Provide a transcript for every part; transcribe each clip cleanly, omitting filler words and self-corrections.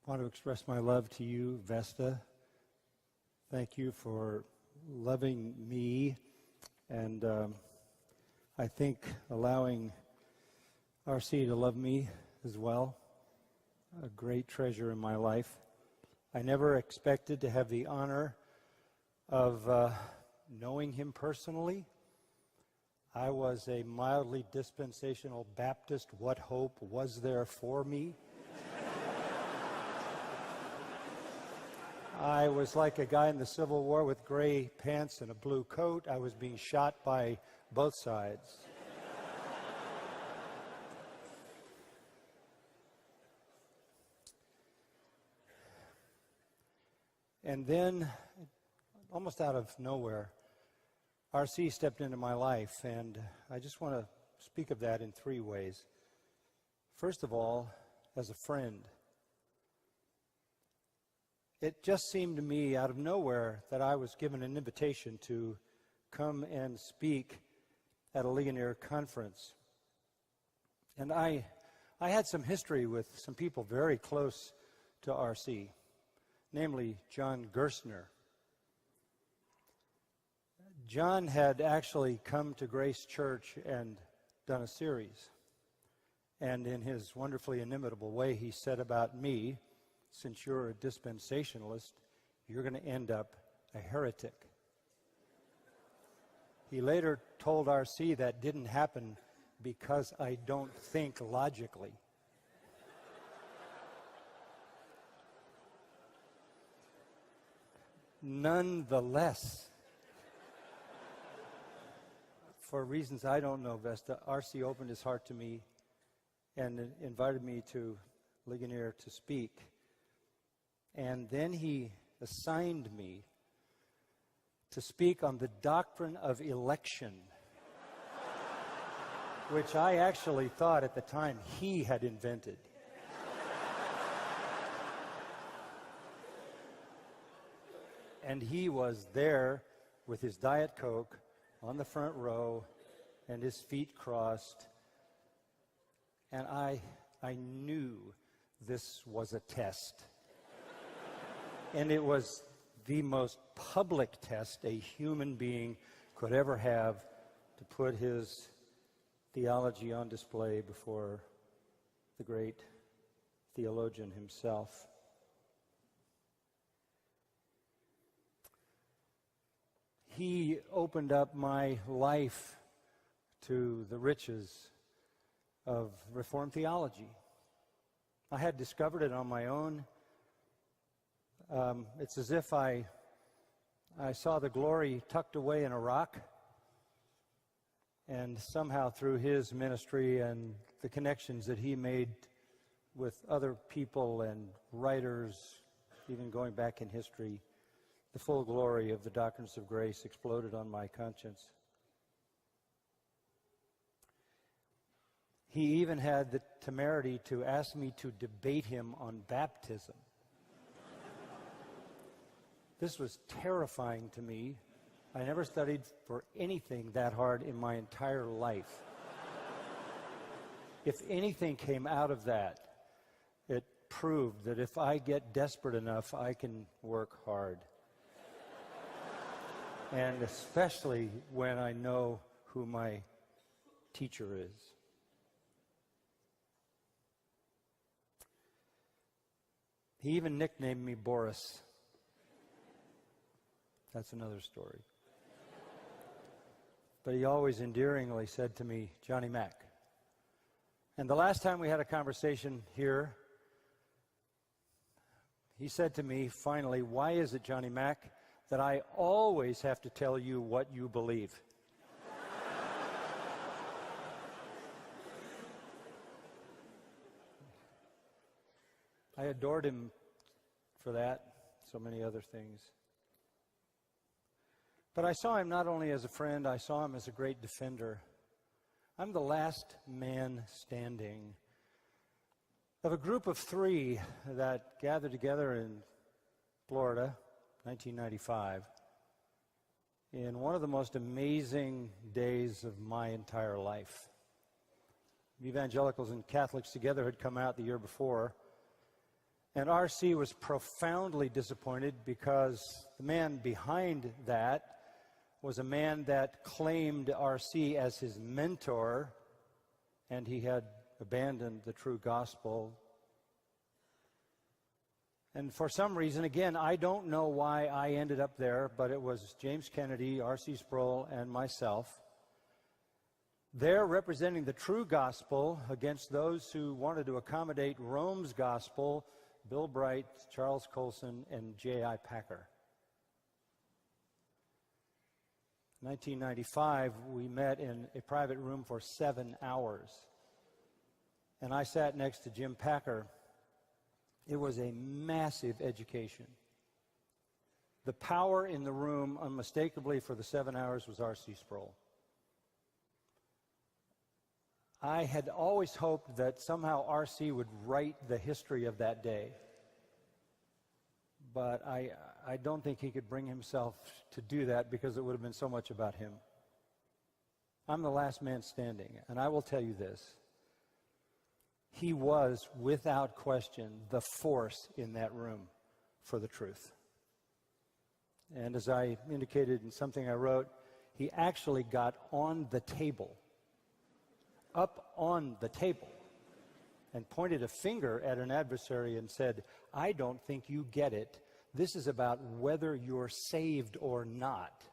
want to express my love to you, Vesta. Thank you for loving me and I think allowing RC to love me as well. A great treasure in my life. I never expected to have the honor of knowing him personally. I was a mildly dispensational Baptist. What hope was there for me? I was like a guy in the Civil War with gray pants and a blue coat. I was being shot by both sides. And then, almost out of nowhere, RC stepped into my life, and I just want to speak of that in three ways. First of all, as a friend. It just seemed to me out of nowhere that I was given an invitation to come and speak at a Ligonier conference. And I had some history with some people very close to RC, namely John Gerstner. John had actually come to Grace Church and done a series. And in his wonderfully inimitable way, he said about me, since you're a dispensationalist, you're going to end up a heretic. He later told RC that didn't happen because I don't think logically. Nonetheless, for reasons I don't know, Vesta, RC opened his heart to me and invited me to Ligonier to speak. And then he assigned me to speak on the doctrine of election, which I actually thought at the time he had invented. And he was there with his Diet Coke on the front row and his feet crossed. And I knew this was a test. And it was the most public test a human being could ever have to put his theology on display before the great theologian himself. He opened up my life to the riches of Reformed theology. I had discovered it on my own. It's as if I saw the glory tucked away in a rock, and somehow through his ministry and the connections that he made with other people and writers, even going back in history, the full glory of the doctrines of grace exploded on my conscience. He even had the temerity to ask me to debate him on baptism. This was terrifying to me. I never studied for anything that hard in my entire life. If anything came out of that, it proved that if I get desperate enough, I can work hard. And especially when I know who my teacher is. He even nicknamed me Boris. That's another story. But he always endearingly said to me, Johnny Mac. And the last time we had a conversation here, he said to me, finally, why is it, Johnny Mac, that I always have to tell you what you believe? I adored him for that, so many other things. But I saw him not only as a friend, I saw him as a great defender. I'm the last man standing of a group of three that gathered together in Florida, 1995, in one of the most amazing days of my entire life. Evangelicals and Catholics together had come out the year before, And R.C. was profoundly disappointed because the man behind that was a man that claimed R.C. as his mentor, and he had abandoned the true gospel. And for some reason, again, I don't know why I ended up there, but it was James Kennedy, R.C. Sproul, and myself. They're representing the true gospel against those who wanted to accommodate Rome's gospel, Bill Bright, Charles Colson, and J.I. Packer. In 1995, we met in a private room for 7 hours. And I sat next to Jim Packer. It was a massive education. The power in the room, unmistakably for the 7 hours, was R.C. Sproul. I had always hoped that somehow R.C. would write the history of that day. But I don't think he could bring himself to do that because it would have been so much about him. I'm the last man standing, and I will tell you this. He was, without question, the force in that room for the truth. And as I indicated in something I wrote, he actually got on the table, up on the table, and pointed a finger at an adversary and said, "I don't think you get it. This is about whether you're saved or not."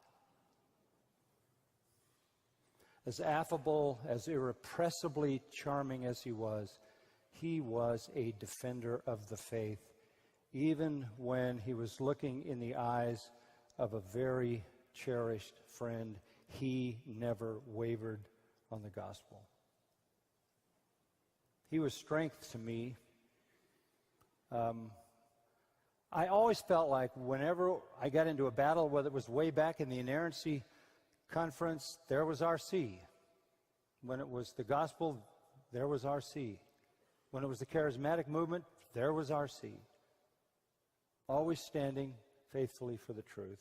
As affable, as irrepressibly charming as he was a defender of the faith, even when he was looking in the eyes of a very cherished friend. He never wavered on the gospel. He was strength to me. I always felt like whenever I got into a battle, whether it was way back in the inerrancy conference, there was R.C. When it was the gospel, there was R.C. When it was the charismatic movement, there was R.C. Always standing faithfully for the truth.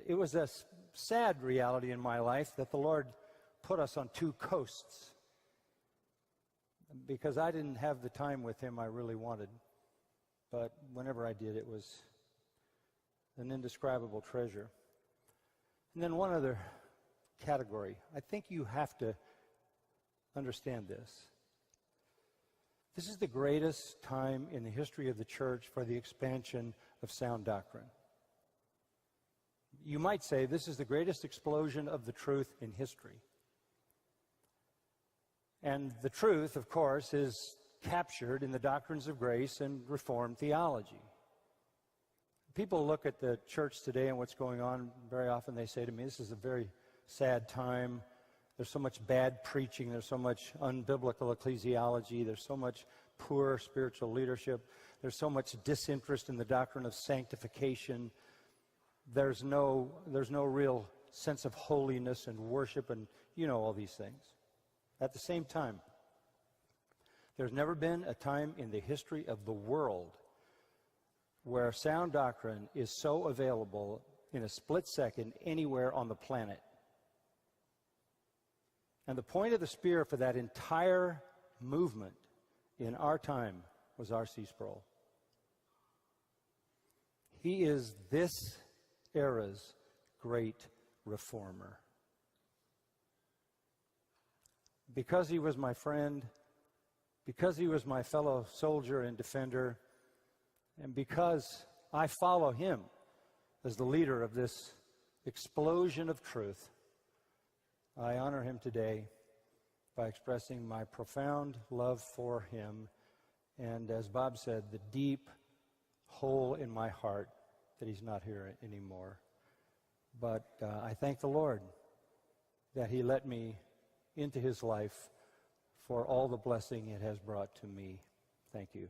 It was a sad reality in my life that the Lord put us on two coasts, because I didn't have the time with him I really wanted. But whenever I did, it was an indescribable treasure. And then one other category. I think you have to understand this. This is the greatest time in the history of the church for the expansion of sound doctrine. You might say this is the greatest explosion of the truth in history. And the truth, of course, is captured in the doctrines of grace and Reformed theology. People look at the church today and what's going on, very often they say to me, this is a very sad time. There's so much bad preaching. There's so much unbiblical ecclesiology. There's so much poor spiritual leadership. There's so much disinterest in the doctrine of sanctification. There's no real sense of holiness and worship and, all these things. At the same time, there's never been a time in the history of the world where sound doctrine is so available in a split second anywhere on the planet. And the point of the spear for that entire movement in our time was R.C. Sproul. He is this era's great reformer. Because he was my friend, because he was my fellow soldier and defender, and because I follow him as the leader of this explosion of truth, I honor him today by expressing my profound love for him, and as Bob said, the deep hole in my heart that he's not here anymore. But I thank the Lord that he let me into his life for all the blessing it has brought to me. Thank you.